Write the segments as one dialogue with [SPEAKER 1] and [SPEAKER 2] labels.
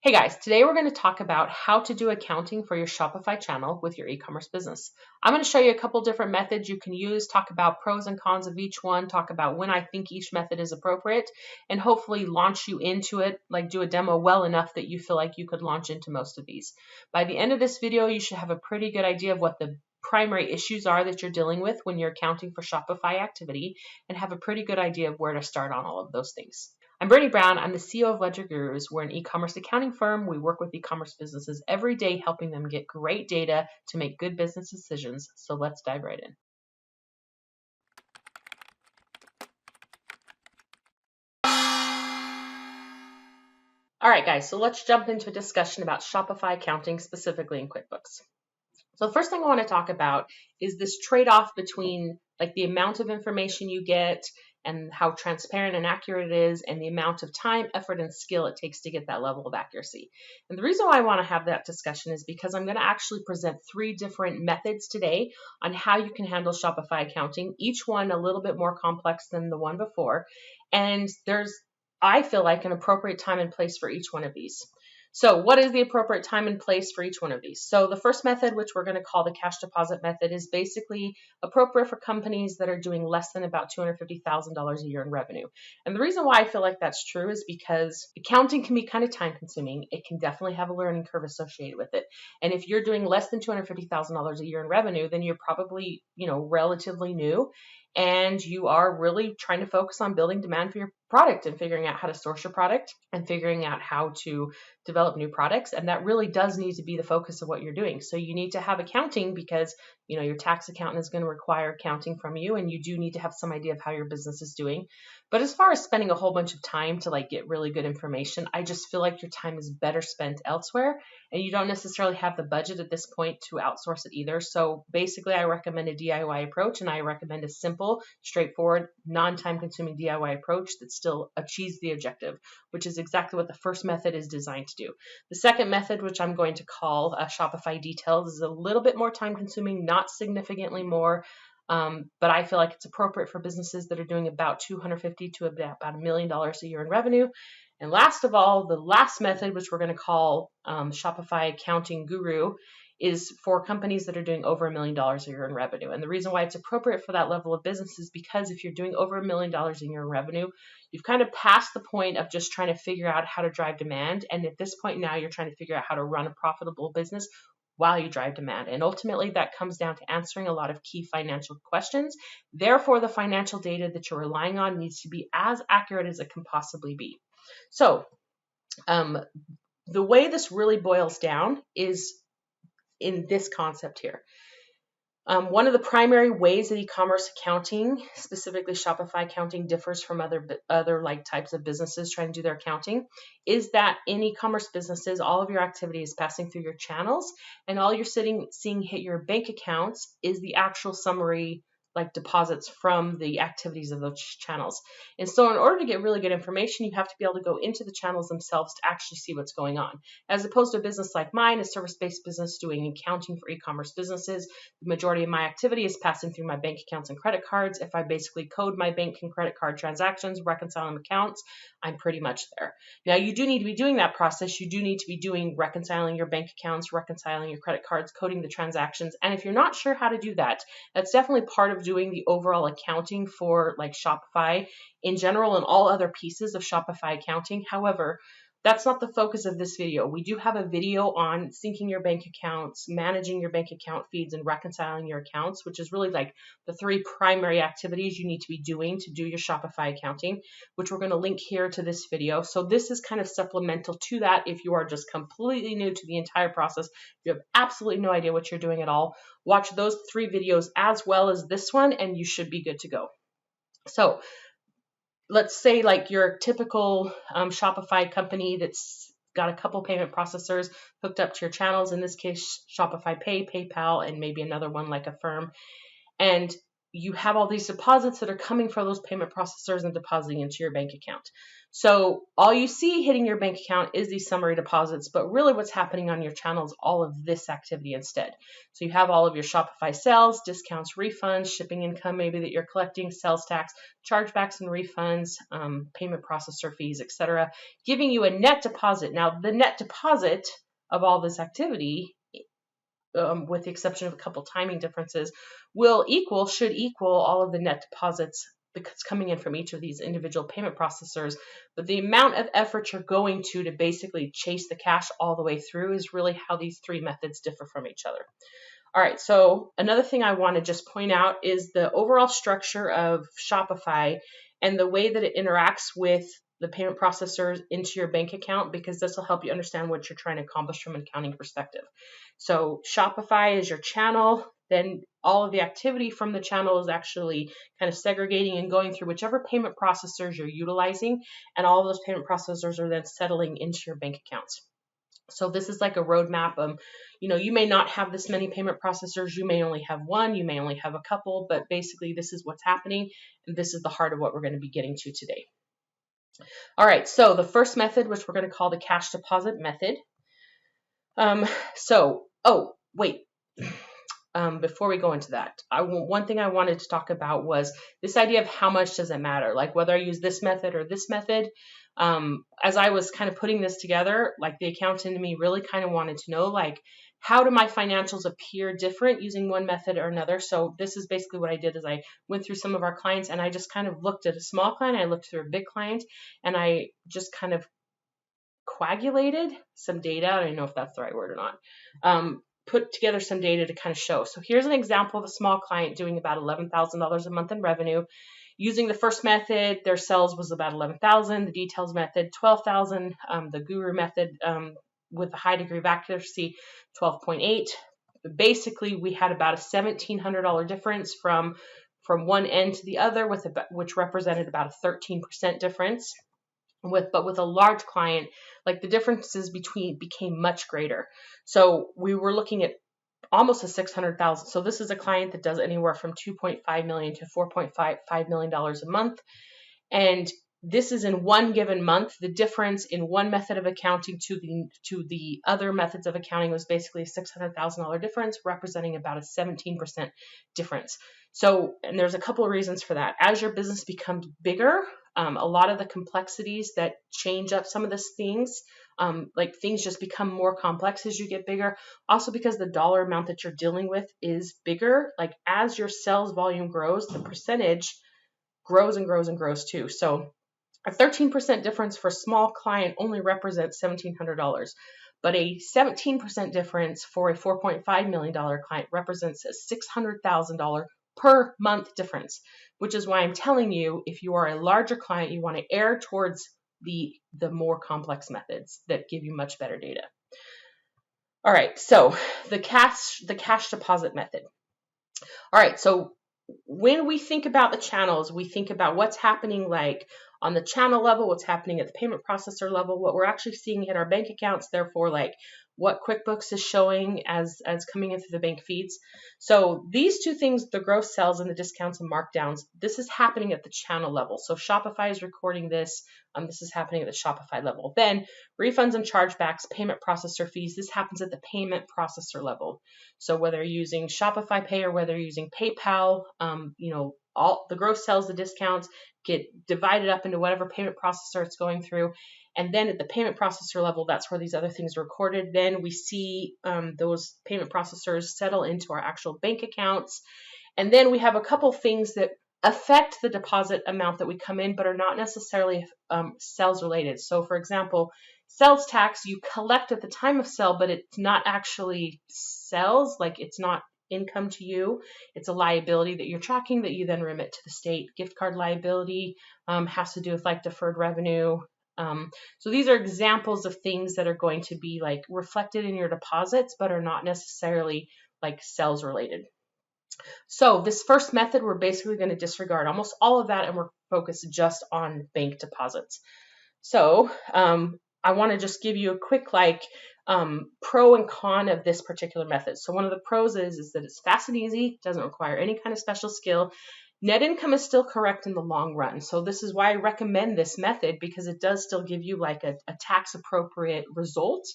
[SPEAKER 1] Hey guys, today we're going to talk about how to do accounting for your Shopify channel with your e-commerce business. I'm going to show you a couple different methods you can use, talk about pros and cons of each one, talk about when I think each method is appropriate, and hopefully launch you into it, like do a demo well enough that you feel like you could launch into most of these. By the end of this video, you should have a pretty good idea of what the primary issues are that you're dealing with when you're accounting for Shopify activity and have a pretty good idea of where to start on all of those things. I'm Brittany Brown. I'm the CEO of LedgerGurus. We're an e-commerce accounting firm. We work with e-commerce businesses every day, helping them get great data to make good business decisions. So let's dive right in. All right, guys, so let's jump into a discussion about Shopify accounting, specifically in QuickBooks. So the first thing I want to talk about is this trade-off between like the amount of information you get and how transparent and accurate it is, and the amount of time, effort, and skill it takes to get that level of accuracy. And the reason why I want to have that discussion is because I'm going to actually present 3 different methods today on how you can handle Shopify accounting, each one a little bit more complex than the one before. And there's, I feel like, an appropriate time and place for each one of these. So what is the appropriate time and place for each one of these? So the first method, which we're going to call the cash deposit method, is basically appropriate for companies that are doing less than about $250,000 a year in revenue. And the reason why I feel like that's true is because accounting can be kind of time consuming. It can definitely have a learning curve associated with it. And if you're doing less than $250,000 a year in revenue, then you're probably, relatively new. And you are really trying to focus on building demand for your product and figuring out how to source your product and figuring out how to develop new products. And that really does need to be the focus of what you're doing. So you need to have accounting because, your tax accountant is going to require accounting from you, and you do need to have some idea of how your business is doing. But as far as spending a whole bunch of time to get really good information, I just feel like your time is better spent elsewhere, and you don't necessarily have the budget at this point to outsource it either. So basically, I recommend a DIY approach, and I recommend a simple, straightforward, non-time consuming DIY approach that still achieves the objective, which is exactly what the first method is designed to do. The second method, which I'm going to call Shopify Details, is a little bit more time consuming, not significantly more, but I feel like it's appropriate for businesses that are doing about $250,000 to about $1 million a year in revenue. And last of all, the last method, which we're going to call Shopify Accounting Guru, is for companies that are doing over $1 million a year in revenue. And the reason why it's appropriate for that level of business is because if you're doing over $1 million a year in revenue, you've kind of passed the point of just trying to figure out how to drive demand. And at this point now, you're trying to figure out how to run a profitable business while you drive demand. And ultimately, that comes down to answering a lot of key financial questions. Therefore, the financial data that you're relying on needs to be as accurate as it can possibly be. So the way this really boils down is in this concept here. One of the primary ways that e-commerce accounting, specifically Shopify accounting, differs from other like types of businesses trying to do their accounting is that in e-commerce businesses, all of your activity is passing through your channels, and all you're seeing hit your bank accounts is the actual summary deposits from the activities of those channels. And so in order to get really good information, you have to be able to go into the channels themselves to actually see what's going on. As opposed to a business like mine, a service-based business doing accounting for e-commerce businesses, the majority of my activity is passing through my bank accounts and credit cards. If I basically code my bank and credit card transactions, reconciling accounts, I'm pretty much there. Now, you do need to be doing that process. You do need to be doing reconciling your bank accounts, reconciling your credit cards, coding the transactions. And if you're not sure how to do that, that's definitely part of doing the overall accounting for Shopify in general and all other pieces of Shopify accounting. However, that's not the focus of this video. We do have a video on syncing your bank accounts, managing your bank account feeds, and reconciling your accounts, which is really the 3 primary activities you need to be doing to do your Shopify accounting, which we're going to link here to this video. So this is kind of supplemental to that if you are just completely new to the entire process. You have absolutely no idea what you're doing at all. Watch those 3 videos as well as this one, and you should be good to go. So let's say you're a typical Shopify company that's got a couple payment processors hooked up to your channels. In this case, Shopify Pay, PayPal, and maybe another one like Affirm. And you have all these deposits that are coming from those payment processors and depositing into your bank account. So all you see hitting your bank account is these summary deposits, but really what's happening on your channel is all of this activity instead. So you have all of your Shopify sales, discounts, refunds, shipping income maybe that you're collecting, sales tax, chargebacks and refunds, payment processor fees, etc., giving you a net deposit. Now, the net deposit of all this activity, with the exception of a couple timing differences, should equal all of the net deposits that's coming in from each of these individual payment processors. But the amount of effort you're going to basically chase the cash all the way through is really how these three methods differ from each other. All right, so another thing I want to just point out is the overall structure of Shopify and the way that it interacts with the payment processors into your bank account, because this will help you understand what you're trying to accomplish from an accounting perspective. So Shopify is your channel, then all of the activity from the channel is actually kind of segregating and going through whichever payment processors you're utilizing, and all of those payment processors are then settling into your bank accounts. So this is like a roadmap. You may not have this many payment processors. You may only have one. You may only have a couple. But basically, this is what's happening. And this is the heart of what we're going to be getting to today. All right. So the first method, which we're going to call the cash deposit method. Before we go into that, one thing I wanted to talk about was this idea of how much does it matter, like whether I use this method or this method. As I was kind of putting this together, like the accountant in me really kind of wanted to know, like, how do my financials appear different using one method or another? So this is basically what I did is I went through some of our clients and I just kind of looked at a small client, I looked through a big client, and I just kind of coagulated some data. I don't know if that's the right word or not. Put together some data to kind of show. So here's an example of a small client doing about $11,000 a month in revenue. Using the first method, their sales was about $11,000. The details method, $12,000. The guru method, with a high degree of accuracy, $12.8. Basically, we had about a $1,700 difference from one end to the other, which represented about a 13% difference. But with a large client, like the differences became much greater. So we were looking at almost a $600,000. So this is a client that does anywhere from $2.5 million to $4.5 million a month. And this is in one given month. The difference in one method of accounting to the other methods of accounting was basically a $600,000 difference, representing about a 17% difference. So, and there's a couple of reasons for that. As your business becomes bigger, a lot of the complexities that change up some of these things, like things just become more complex as you get bigger. Also because the dollar amount that you're dealing with is bigger. Like as your sales volume grows, the percentage grows and grows and grows too. So a 13% difference for a small client only represents $1,700, but a 17% difference for a $4.5 million client represents a $600,000 per month difference, which is why I'm telling you, if you are a larger client, you want to err towards the more complex methods that give you much better data. All right, so the cash deposit method. All right, so when we think about the channels, we think about what's happening like on the channel level, what's happening at the payment processor level, what we're actually seeing hit our bank accounts, therefore like what QuickBooks is showing as coming in through the bank feeds. So these two things, the gross sales and the discounts and markdowns, this is happening at the channel level. So Shopify is recording this. This is happening at the Shopify level. Then refunds and chargebacks, payment processor fees, this happens at the payment processor level. So whether you're using Shopify Pay or whether you're using PayPal, all the gross sales, the discounts get divided up into whatever payment processor it's going through. And then at the payment processor level, that's where these other things are recorded. Then we see those payment processors settle into our actual bank accounts. And then we have a couple things that affect the deposit amount that we come in, but are not necessarily sales related. So for example, sales tax you collect at the time of sale, but it's not actually sales, like it's not income to you. It's a liability that you're tracking that you then remit to the state. Gift card liability has to do with like deferred revenue. So these are examples of things that are going to be like reflected in your deposits, but are not necessarily like sales related. So this first method, we're basically going to disregard almost all of that and we're focused just on bank deposits. So I want to just give you a quick pro and con of this particular method. So one of the pros is that it's fast and easy, doesn't require any kind of special skill. Net income is still correct in the long run. So this is why I recommend this method, because it does still give you like a tax appropriate result.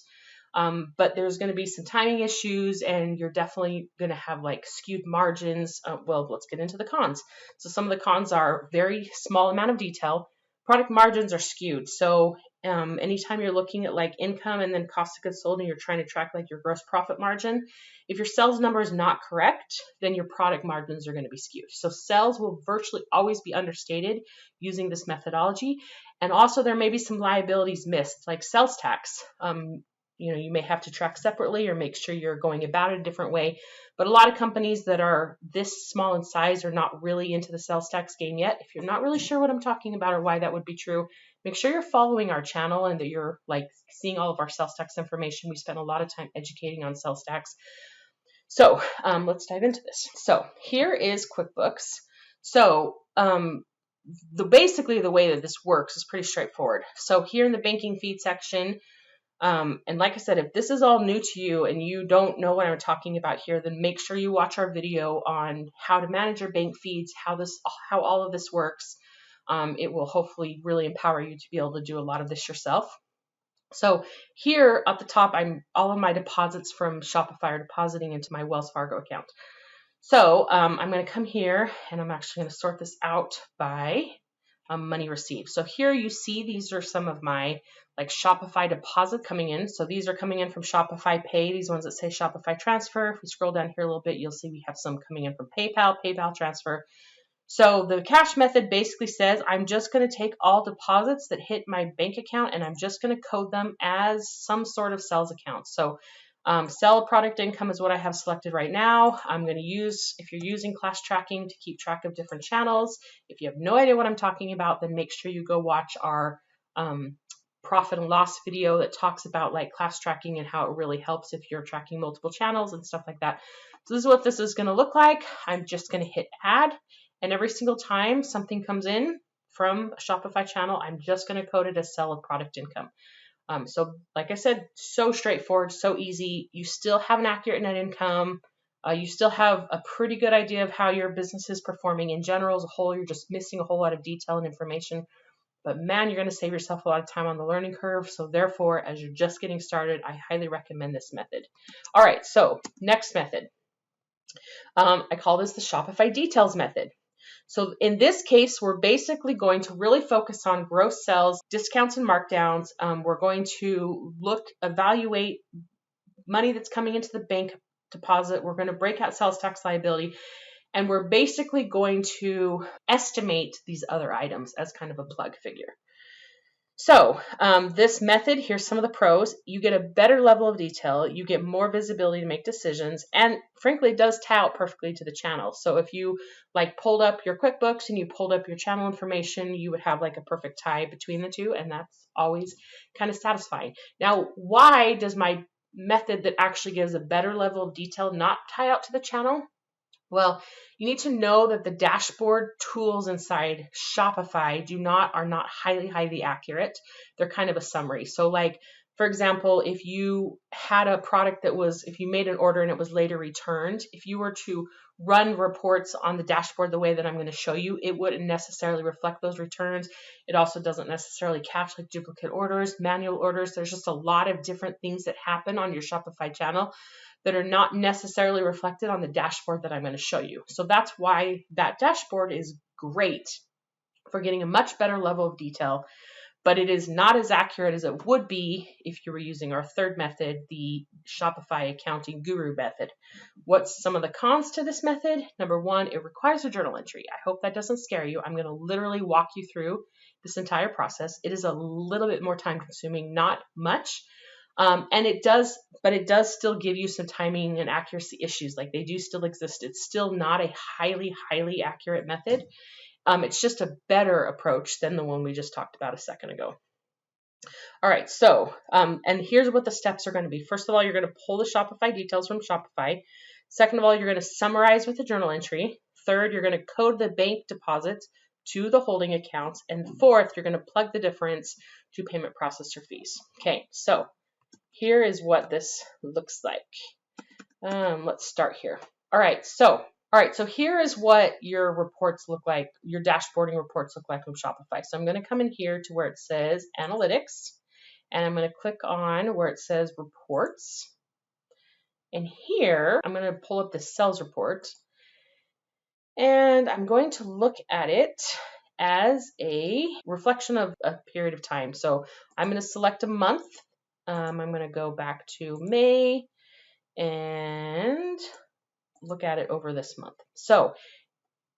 [SPEAKER 1] But there's going to be some timing issues, and you're definitely going to have like skewed margins. Well, let's get into the cons. So some of the cons are very small amount of detail. Product margins are skewed. So anytime you're looking at like income and then cost of goods sold, and you're trying to track like your gross profit margin, if your sales number is not correct, then your product margins are going to be skewed. So sales will virtually always be understated using this methodology. And also there may be some liabilities missed, like sales tax. You may have to track separately or make sure you're going about it a different way. But a lot of companies that are this small in size are not really into the sales tax game yet. If you're not really sure what I'm talking about or why that would be true, make sure you're following our channel and that you're like seeing all of our sales tax information. We spend a lot of time educating on sales tax. So let's dive into this. So here is QuickBooks. So basically the way that this works is pretty straightforward. So here in the banking feed section, and like I said, if this is all new to you and you don't know what I'm talking about here, then make sure you watch our video on how to manage your bank feeds, how all of this works. It will hopefully really empower you to be able to do a lot of this yourself. So here at the top, all of my deposits from Shopify are depositing into my Wells Fargo account. So I'm going to come here and I'm actually going to sort this out by money received. So here you see these are some of my like Shopify deposits coming in. So these are coming in from Shopify Pay, these ones that say Shopify Transfer. If we scroll down here a little bit, you'll see we have some coming in from PayPal Transfer. So the cash method basically says I'm just going to take all deposits that hit my bank account and I'm just going to code them as some sort of sales account. So sell product income is what I have selected right now. I'm going to use, if you're using class tracking to keep track of different channels, if you have no idea what I'm talking about, then make sure you go watch our profit and loss video that talks about like class tracking and how it really helps if you're tracking multiple channels and stuff like that. So this is what this is going to look like. I'm just going to hit add, and every single time something comes in from a Shopify channel, I'm just going to code it as sell of product income. So like I said, so straightforward, so easy. You still have an accurate net income. You still have a pretty good idea of how your business is performing in general as a whole. You're just missing a whole lot of detail and information. But man, you're going to save yourself a lot of time on the learning curve. So therefore, as you're just getting started, I highly recommend this method. All right, so next method. I call this the Shopify Details method. So in this case, we're basically going to really focus on gross sales, discounts and markdowns. We're going to evaluate money that's coming into the bank deposit. We're going to break out sales tax liability, and we're basically going to estimate these other items as kind of a plug figure. So this method, here's some of the pros. You get a better level of detail. You get more visibility to make decisions. And frankly, it does tie out perfectly to the channel. So if you like pulled up your QuickBooks and you pulled up your channel information, you would have like a perfect tie between the two. And that's always kind of satisfying. Now, why does my method that actually gives a better level of detail not tie out to the channel? Well, you need to know that the dashboard tools inside Shopify are not highly accurate. They're kind of a summary. So like, for example, if you had a product if you made an order and it was later returned, if you were to run reports on the dashboard the way that I'm going to show you, it wouldn't necessarily reflect those returns. It also doesn't necessarily catch like duplicate orders, manual orders. There's just a lot of different things that happen on your Shopify channel that are not necessarily reflected on the dashboard that I'm going to show you. So that's why that dashboard is great for getting a much better level of detail, but it is not as accurate as it would be if you were using our third method, the Shopify Accounting Guru method. What's some of the cons to this method? Number one, it requires a journal entry. I hope that doesn't scare you. I'm going to literally walk you through this entire process. It is a little bit more time consuming, not much. And it does still give you some timing and accuracy issues. Like they do still exist. It's still not a highly accurate method. It's just a better approach than the one we just talked about a second ago. All right, so, and here's what the steps are going to be. First of all, you're going to pull the Shopify details from Shopify. Second of all, you're going to summarize with a journal entry. Third, you're going to code the bank deposits to the holding accounts. And fourth, you're going to plug the difference to payment processor fees. Okay, so here is what this looks like. Let's start here. All right, so here is what your reports look like, your dashboarding reports look like from Shopify. So I'm going to come in here to where it says Analytics, and I'm going to click on where it says Reports. And here, I'm going to pull up the sales report, and I'm going to look at it as a reflection of a period of time. So I'm going to select a month. I'm going to go back to May and look at it over this month. So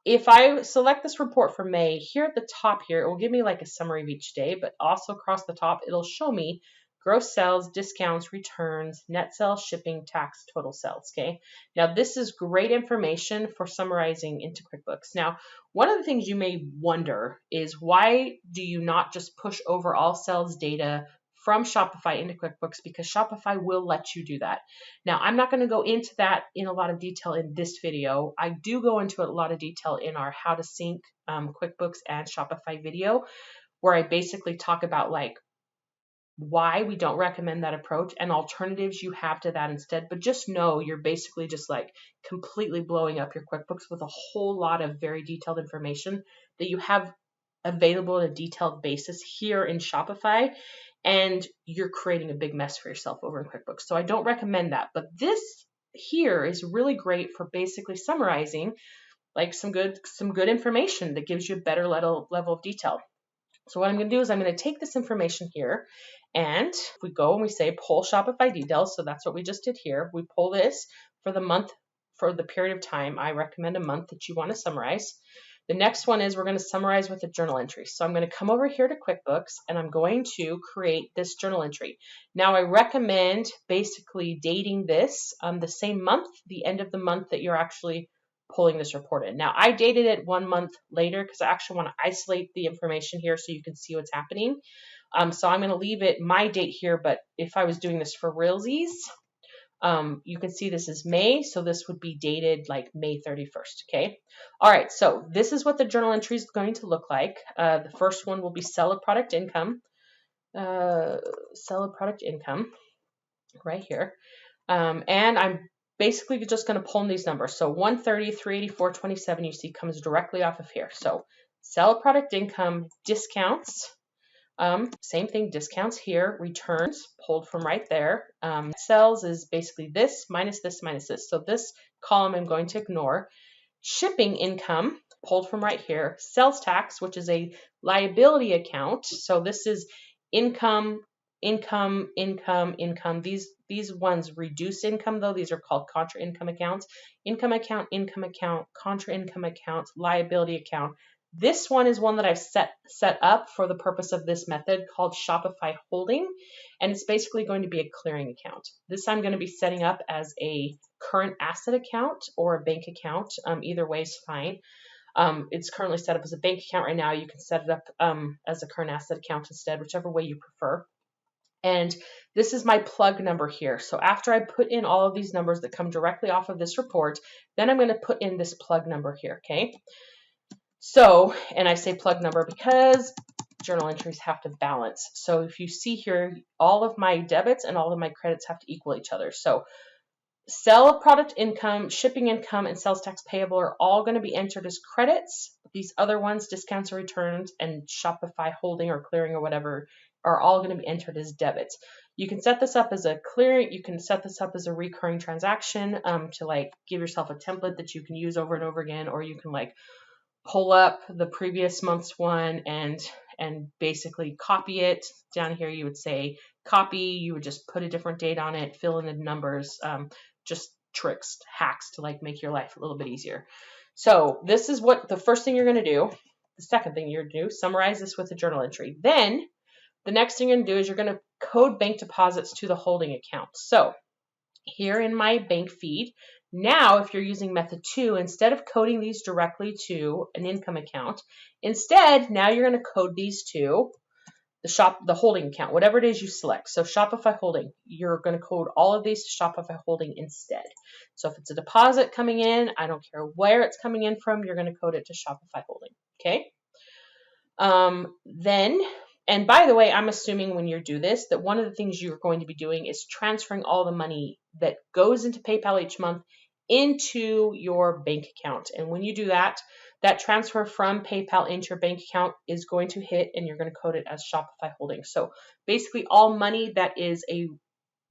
[SPEAKER 1] if I select this report for May, here at the top here, it will give me like a summary of each day, but also across the top, it'll show me gross sales, discounts, returns, net sales, shipping, tax, total sales, okay? Now, this is great information for summarizing into QuickBooks. Now, one of the things you may wonder is why do you not just push over all sales data from Shopify into QuickBooks, because Shopify will let you do that. Now, I'm not going to go into that in a lot of detail in this video. I do go into a lot of detail in our how to sync QuickBooks and Shopify video, where I basically talk about like why we don't recommend that approach and alternatives you have to that instead. But just know you're basically just like completely blowing up your QuickBooks with a whole lot of very detailed information that you have available on a detailed basis here in Shopify, and you're creating a big mess for yourself over in QuickBooks. So I don't recommend that. But this here is really great for basically summarizing like some good information that gives you a better level of detail. So what I'm going to do is I'm going to take this information here, and we go and we say pull Shopify details. So that's what we just did here. We pull this for the month, for the period of time. I recommend a month that you want to summarize. The next one is we're going to summarize with a journal entry. So I'm going to come over here to QuickBooks, and I'm going to create this journal entry. Now I recommend basically dating this the same month, the end of the month that you're actually pulling this report in. Now I dated it 1 month later because I actually want to isolate the information here so you can see what's happening. So I'm going to leave it my date here, but if I was doing this for realsies, you can see this is May, so this would be dated like May 31st, okay? All right, so this is what the journal entry is going to look like. The first one will be sell a product income. Sell a product income right here. And I'm basically just going to pull in these numbers. So 130, 384, 27, you see comes directly off of here. So sell a product income, discounts, same thing, discounts here, returns pulled from right there. Sales is basically this minus this minus this. So this column I'm going to ignore. Shipping income pulled from right here. Sales tax, which is a liability account. So this is income, income, income, income. These ones reduce income though. These are called contra income accounts. Income account, contra income account, liability account. This one is one that I've set up for the purpose of this method called Shopify Holding, and it's basically going to be a clearing account. This I'm going to be setting up as a current asset account or a bank account. Either way is fine. It's currently set up as a bank account right now. You can set it up as a current asset account instead, whichever way you prefer. And this is my plug number here. So after I put in all of these numbers that come directly off of this report, then I'm going to put in this plug number here, okay? So, and I say plug number because journal entries have to balance. So if you see here, all of my debits and all of my credits have to equal each other. So sell product income, shipping income, and sales tax payable are all going to be entered as credits. These other ones, discounts or returns, and Shopify holding or clearing or whatever, are all going to be entered as debits. You can set this up as a clearing. You can set this up as a recurring transaction to like give yourself a template that you can use over and over again, or you can like pull up the previous month's one and basically copy it. Down here you would say copy, you would just put a different date on it, fill in the numbers, just tricks, hacks to like make your life a little bit easier. So this is what the first thing you're going to do. The second thing you're going to do, summarize this with a journal entry. Then the next thing you're going to do is you're going to code bank deposits to the holding account. So here in my bank feed, now if you're using method 2, instead of coding these directly to an income account, instead now you're going to code these to the holding account, whatever it is you select. So Shopify Holding, you're going to code all of these to Shopify Holding instead. So if it's a deposit coming in, I don't care where it's coming in from, you're going to code it to Shopify Holding, okay? Then And by the way, I'm assuming when you do this, that one of the things you're going to be doing is transferring all the money that goes into PayPal each month into your bank account. And when you do that, that transfer from PayPal into your bank account is going to hit, and you're going to code it as Shopify Holdings. So basically all money that is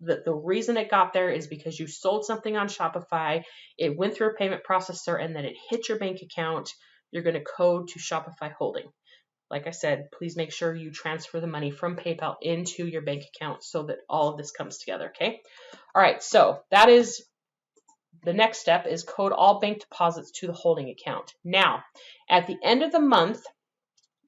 [SPEAKER 1] the reason it got there is because you sold something on Shopify, it went through a payment processor, and then it hit your bank account. You're going to code to Shopify Holding. Like I said, please make sure you transfer the money from PayPal into your bank account so that all of this comes together, okay? All right, so that is the next step, is code all bank deposits to the holding account. Now, at the end of the month,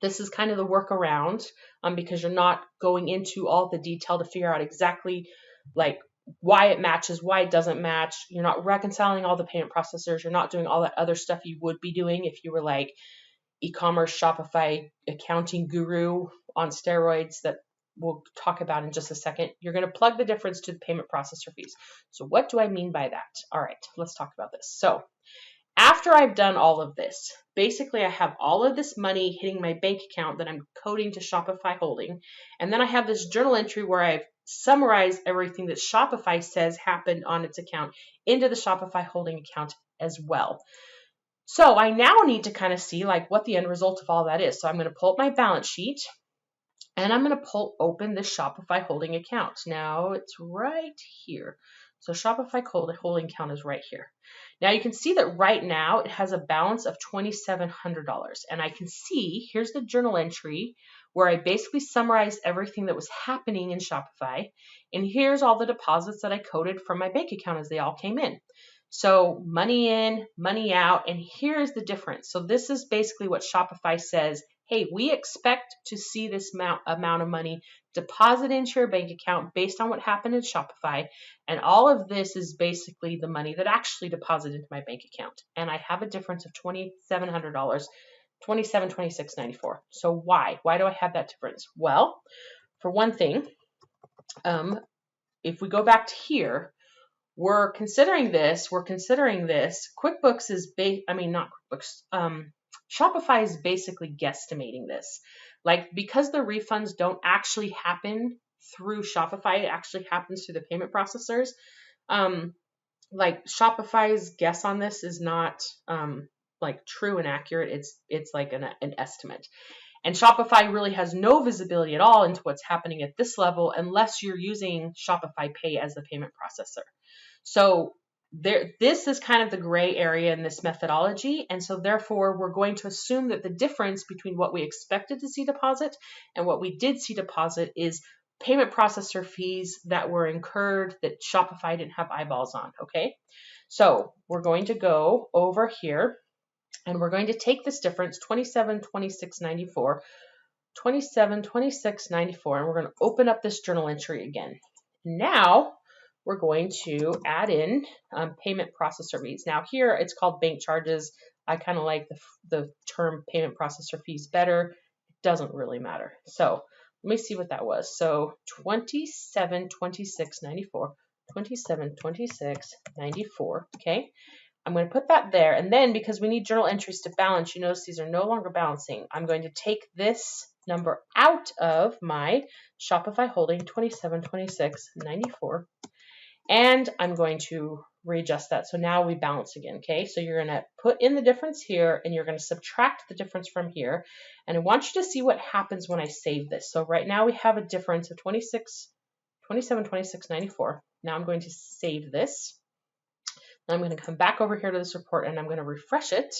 [SPEAKER 1] this is kind of the workaround because you're not going into all the detail to figure out exactly like why it matches, why it doesn't match. You're not reconciling all the payment processors. You're not doing all that other stuff you would be doing if you were like Ecommerce Shopify accounting guru on steroids that we'll talk about in just a second. You're going to plug the difference to the payment processor fees. So what do I mean by that? All right, let's talk about this. So after I've done all of this, basically I have all of this money hitting my bank account that I'm coding to Shopify Holding. And then I have this journal entry where I've summarized everything that Shopify says happened on its account into the Shopify Holding account as well. So I now need to kind of see like what the end result of all that is. So I'm going to pull up my balance sheet and I'm going to open this Shopify Holding account. Now it's right here. So Shopify Holding account is right here. Now you can see that right now it has a balance of $2,700. And I can see, here's the journal entry where I basically summarized everything that was happening in Shopify. And here's all the deposits that I coded from my bank account as they all came in. So money in, money out, and here's the difference. So this is basically what Shopify says, hey, we expect to see this amount of money deposit into your bank account based on what happened in Shopify. And all of this is basically the money that actually deposited into my bank account. And I have a difference of $2,700, $2,726.94. So why? Why do I have that difference? Well, for one thing, if we go back to here, we're considering this. QuickBooks is Shopify is basically guesstimating this. Like, because the refunds don't actually happen through Shopify, it actually happens through the payment processors. Like Shopify's guess on this is not like true and accurate. It's like an estimate. And Shopify really has no visibility at all into what's happening at this level unless you're using Shopify Pay as the payment processor. So this is kind of the gray area in this methodology. And so therefore, we're going to assume that the difference between what we expected to see deposit and what we did see deposit is payment processor fees that were incurred that Shopify didn't have eyeballs on, okay? So we're going to go over here and we're going to take this difference, $2726.94, $2726.94, and we're going to open up this journal entry again. Now, we're going to add in payment processor fees. Now here it's called bank charges. I kind of like the term payment processor fees better. It doesn't really matter. So let me see what that was. So $2726.94, $2726.94. Okay. I'm going to put that there. And then because we need journal entries to balance, you notice these are no longer balancing. I'm going to take this number out of my Shopify Holding, $2726.94. And I'm going to readjust that. So now we balance again, okay? So you're going to put in the difference here, and you're going to subtract the difference from here. And I want you to see what happens when I save this. So right now we have a difference of $2726.94. Now I'm going to save this. I'm going to come back over here to this report, and I'm going to refresh it.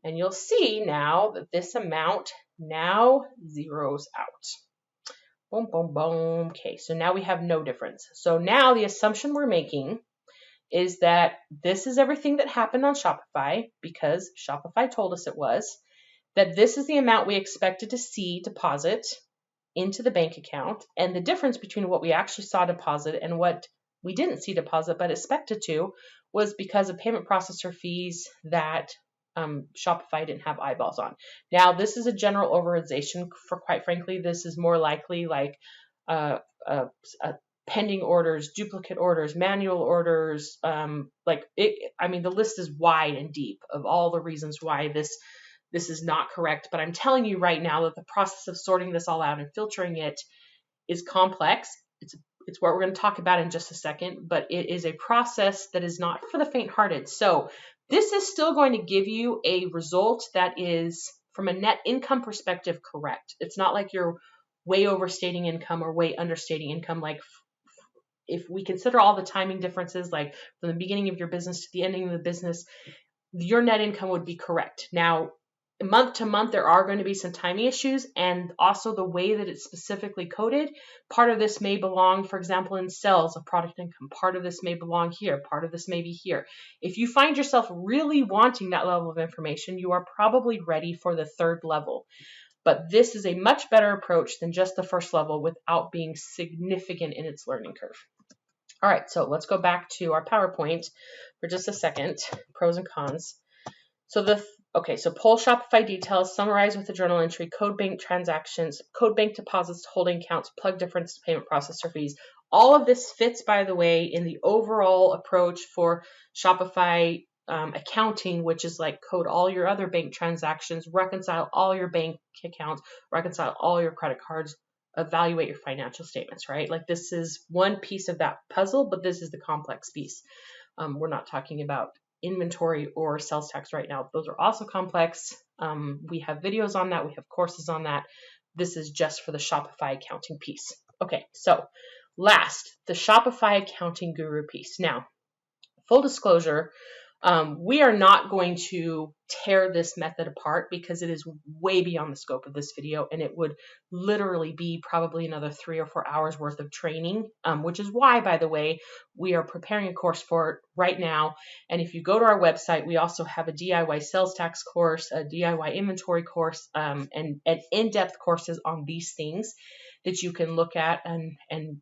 [SPEAKER 1] And you'll see now that this amount now zeroes out. Boom, boom, boom. Okay, so now we have no difference. So now the assumption we're making is that this is everything that happened on Shopify because Shopify told us it was, that this is the amount we expected to see deposit into the bank account, and the difference between what we actually saw deposit and what we didn't see deposit but expected to was because of payment processor fees that Shopify didn't have eyeballs on. Now, this is a general overization. For quite frankly, this is more likely like pending orders, duplicate orders, manual orders. The list is wide and deep of all the reasons why this this is not correct. But I'm telling you right now that the process of sorting this all out and filtering it is complex. It's what we're going to talk about in just a second, but it is a process that is not for the faint-hearted. So this is still going to give you a result that is, from a net income perspective, correct. It's not like you're way overstating income or way understating income. Like if we consider all the timing differences, like from the beginning of your business to the ending of the business, your net income would be correct. Now, month to month, there are going to be some timing issues, and also the way that it's specifically coded. Part of this may belong, for example, in sales of product income. Part of this may belong here. Part of this may be here. If you find yourself really wanting that level of information, you are probably ready for the third level. But this is a much better approach than just the first level without being significant in its learning curve. All right, so let's go back to our PowerPoint for just a second, pros and cons. So pull Shopify details, summarize with a journal entry, code bank transactions, code bank deposits, holding accounts, plug difference to payment processor fees. All of this fits, by the way, in the overall approach for Shopify accounting, which is like code all your other bank transactions, reconcile all your bank accounts, reconcile all your credit cards, evaluate your financial statements, right? Like this is one piece of that puzzle, but this is the complex piece. We're not talking about inventory or sales tax right now. Those are also complex. We have videos on that. We have courses on that. This is just for the Shopify accounting piece. Okay, so last, the Shopify accounting guru piece. Now, full disclosure, we are not going to tear this method apart because it is way beyond the scope of this video, and it would literally be probably another 3 or 4 hours worth of training, which is why, by the way, we are preparing a course for it right now. And if you go to our website, we also have a DIY sales tax course, a DIY inventory course, and in-depth courses on these things that you can look at, and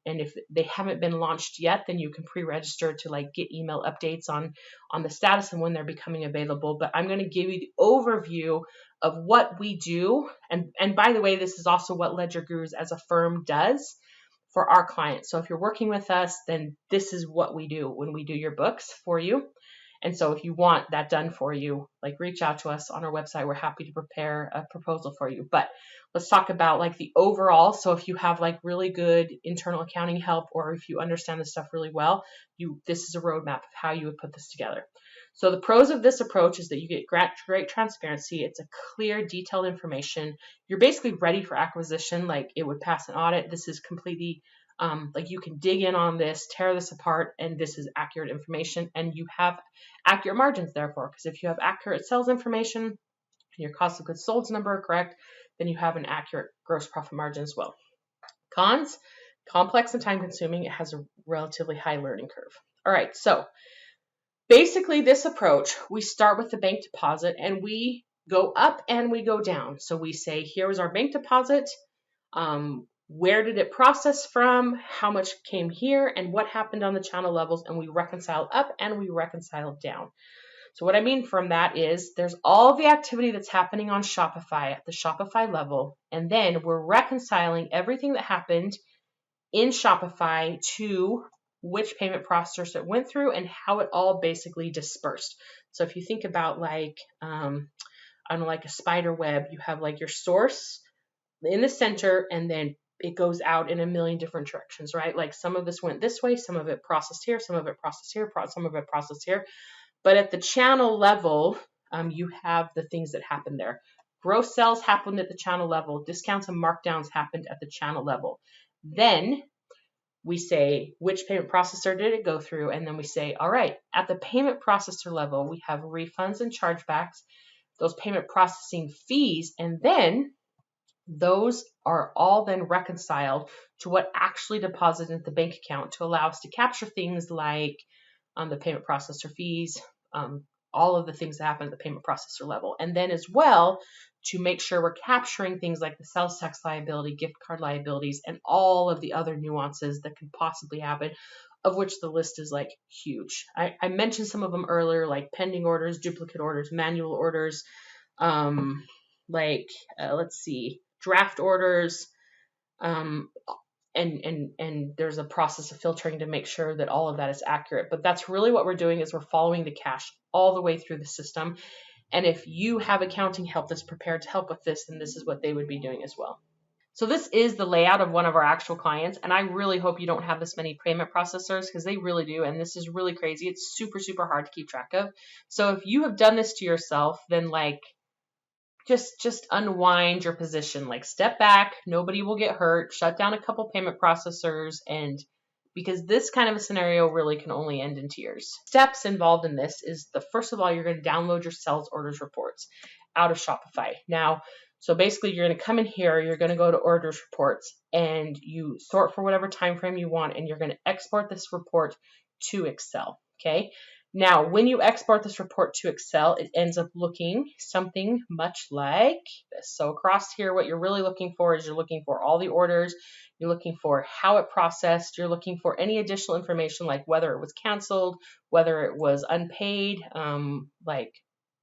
[SPEAKER 1] if they haven't been launched yet, then you can pre-register to like get email updates on the status and when they're becoming available. But I'm going to give you the overview of what we do, and by the way, this is also what LedgerGurus as a firm does for our clients. So if you're working with us, then this is what we do when we do your books for you. And so if you want that done for you, like reach out to us on our website. We're happy to prepare a proposal for you. But let's talk about like the overall. So if you have like really good internal accounting help, or if you understand this stuff really well, this is a roadmap of how you would put this together. So the pros of this approach is that you get great transparency. It's a clear, detailed information. You're basically ready for acquisition, like it would pass an audit. This is completely like you can dig in on this, tear this apart, and this is accurate information, and you have accurate margins therefore, because if you have accurate sales information and your cost of goods sold number are correct, then you have an accurate gross profit margin as well. Cons, complex and time consuming. It has a relatively high learning curve. All right, so basically this approach, we start with the bank deposit and we go up and we go down. So we say, here was our bank deposit. Where did it process from? How much came here? And what happened on the channel levels? And we reconcile up and we reconcile down. So what I mean from that is there's all the activity that's happening on Shopify at the Shopify level. And then we're reconciling everything that happened in Shopify to which payment processors it went through and how it all basically dispersed. So if you think about like, like a spider web, you have like your source in the center, and then it goes out in a million different directions, right? Like some of this went this way, some of it processed here, some of it processed here, some of it processed here. But at the channel level, you have the things that happen there. Gross sales happened at the channel level. Discounts and markdowns happened at the channel level. Then we say, which payment processor did it go through? And then we say, all right, at the payment processor level, we have refunds and chargebacks, those payment processing fees, and then those are all then reconciled to what actually deposited into the bank account to allow us to capture things like the payment processor fees, all of the things that happen at the payment processor level. And then as well, to make sure we're capturing things like the sales tax liability, gift card liabilities, and all of the other nuances that could possibly happen, of which the list is like huge. I mentioned some of them earlier, like pending orders, duplicate orders, manual orders, let's see, draft orders, and there's a process of filtering to make sure that all of that is accurate. But that's really what we're doing, is we're following the cash all the way through the system. And if you have accounting help that's prepared to help with this, then this is what they would be doing as well. So this is the layout of one of our actual clients, and I really hope you don't have this many payment processors, because they really do, and this is really crazy. It's super, super hard to keep track of. So if you have done this to yourself, then like just unwind your position, like step back, nobody will get hurt, shut down a couple payment processors, and because this kind of a scenario really can only end in tears. Steps involved in this is first of all, you're going to download your sales orders reports out of Shopify. Now, so basically you're going to come in here, you're going to go to orders reports, and you sort for whatever time frame you want, and you're going to export this report to Excel. Okay. Now, when you export this report to Excel, it ends up looking something much like this. So across here, what you're really looking for is you're looking for all the orders, you're looking for how it processed, you're looking for any additional information like whether it was canceled, whether it was unpaid. Like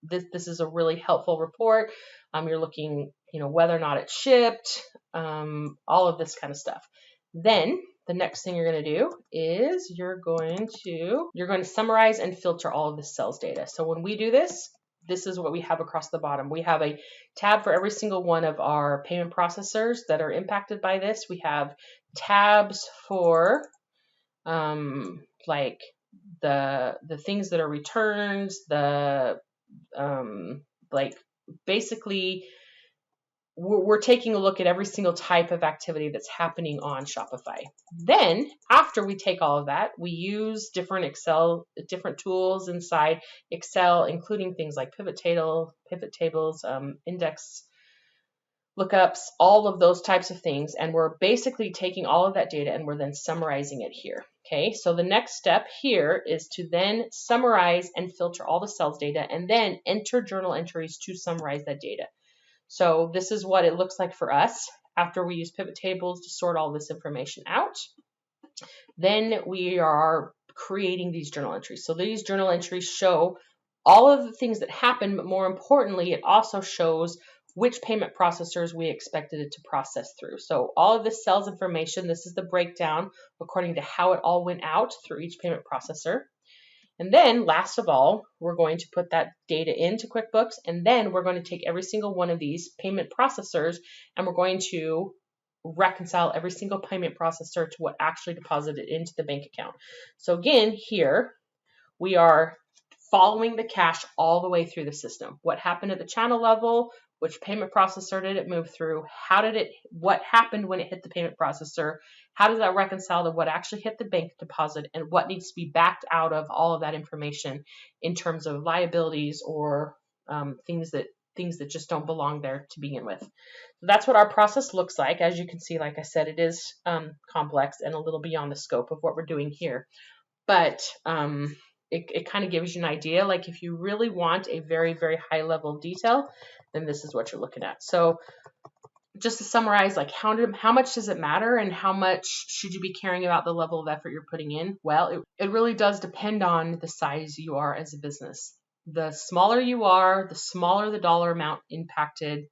[SPEAKER 1] this is a really helpful report. You're looking, whether or not it's shipped, all of this kind of stuff. Then the next thing you're going to do is you're going to summarize and filter all of the sales data. So when we do this, this is what we have across the bottom. We have a tab for every single one of our payment processors that are impacted by this. We have tabs for like the things that are returns, like basically we're taking a look at every single type of activity that's happening on Shopify. Then after we take all of that, we use different tools inside Excel, including things like pivot tables, index lookups, all of those types of things. And we're basically taking all of that data and we're then summarizing it here. Okay, so the next step here is to then summarize and filter all the sales data and then enter journal entries to summarize that data. So this is what it looks like for us after we use pivot tables to sort all this information out. Then we are creating these journal entries. So these journal entries show all of the things that happen, but more importantly, it also shows which payment processors we expected it to process through. So all of this sales information, this is the breakdown according to how it all went out through each payment processor. And then last of all, we're going to put that data into QuickBooks, and then we're going to take every single one of these payment processors and we're going to reconcile every single payment processor to what actually deposited into the bank account. So again, here we are following the cash all the way through the system. What happened at the channel level? Which payment processor did it move through? What happened when it hit the payment processor? How does that reconcile to what actually hit the bank deposit, and what needs to be backed out of all of that information in terms of liabilities or things that just don't belong there to begin with. So that's what our process looks like. As you can see, like I said, it is complex and a little beyond the scope of what we're doing here. But it kind of gives you an idea. Like if you really want a very, very high level of detail, then this is what you're looking at. So just to summarize, like how much does it matter and how much should you be caring about the level of effort you're putting in? Well, it really does depend on the size you are as a business. The smaller you are, the smaller the dollar amount impacted.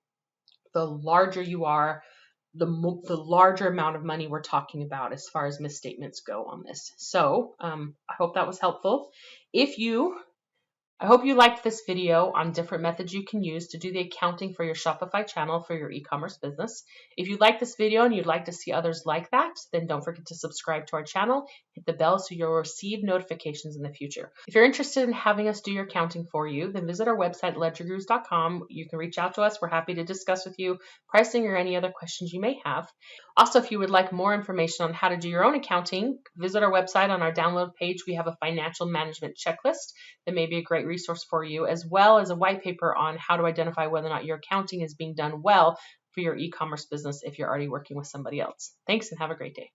[SPEAKER 1] The larger you are, the larger amount of money we're talking about as far as misstatements go on this. So I hope that was helpful. I hope you liked this video on different methods you can use to do the accounting for your Shopify channel for your e-commerce business. If you like this video and you'd like to see others like that, then don't forget to subscribe to our channel, hit the bell so you'll receive notifications in the future. If you're interested in having us do your accounting for you, then visit our website, LedgerGurus.com. You can reach out to us. We're happy to discuss with you pricing or any other questions you may have. Also, if you would like more information on how to do your own accounting, visit our website. On our download page, we have a financial management checklist that may be a great resource for you, as well as a white paper on how to identify whether or not your accounting is being done well for your e-commerce business if you're already working with somebody else. Thanks and have a great day.